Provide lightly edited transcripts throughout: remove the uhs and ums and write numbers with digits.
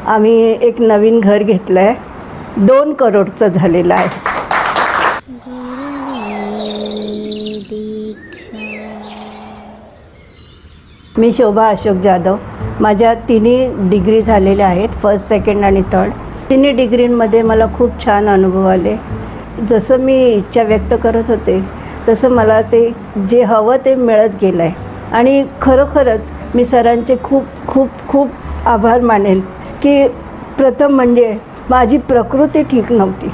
आम्ही एक नवीन घर घेतलं आहे, 2 करोडचं झालेलं आहे. मी शोभा अशोक जाधव. माझ्या तिन्ही डिग्री झालेल्या आहेत, फर्स्ट, सेकंड आणि थर्ड. तिन्ही डिग्रींमध्ये मला खूप छान अनुभव आले. जसं मी इच्छा व्यक्त करत होते तसं मला ते जे हवं ते मिळत गेलं आहे. आणि खरोखरच मी सरांचे खूप खूप खूप आभार मानेल की प्रथम म्हणजे माझी प्रकृती ठीक नव्हती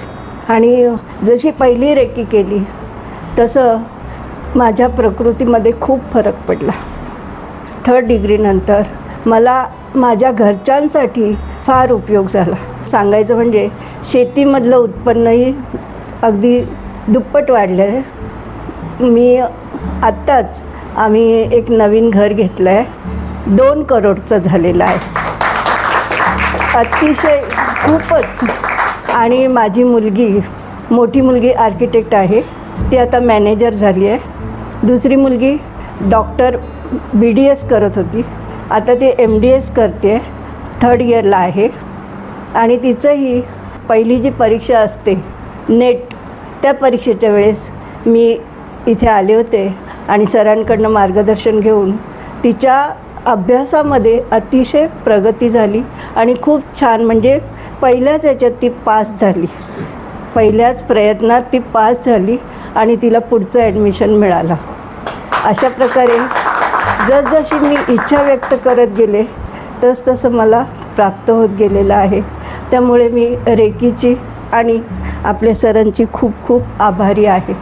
आणि जशी पहिली रेकी केली तसं माझ्या प्रकृतीमध्ये खूप फरक पडला. थर्ड डिग्रीनंतर मला माझ्या घरच्यांसाठी फार उपयोग झाला. सांगायचं म्हणजे शेतीमधलं उत्पन्नही अगदी दुप्पट वाढलं आहे. मी आत्ताच आम्ही एक नवीन घर घेतलं आहे, 2 करोडचं झालेलं आहे. अतिशय खूपच. आणि माझी मोठी मुलगी आर्किटेक्ट आहे, ती आता मॅनेजर झाली आहे. दुसरी मुलगी डॉक्टर BDS करत होती, आता ती MDS करते, 3rd इयरला आहे. आणि तिचंही पहिली जी परीक्षा असते नेट, त्या परीक्षेच्या वेळेस मी इथे आले होते आणि सरांकडनं मार्गदर्शन घेऊन तिच्या अभ्यासामध्ये अतिशय प्रगती झाली आणि खूप छान, म्हणजे पहिल्याच याच्यात ती पास झाली. पहिल्याच प्रयत्नात ती पास झाली आणि तिला पुढचं ॲडमिशन मिळालं. अशा प्रकारे जसजशी मी इच्छा व्यक्त करत गेले तसं मला प्राप्त होत गेलेलं आहे. त्यामुळे मी रेकीची आणि आपल्या सरांची खूप खूप आभारी आहे.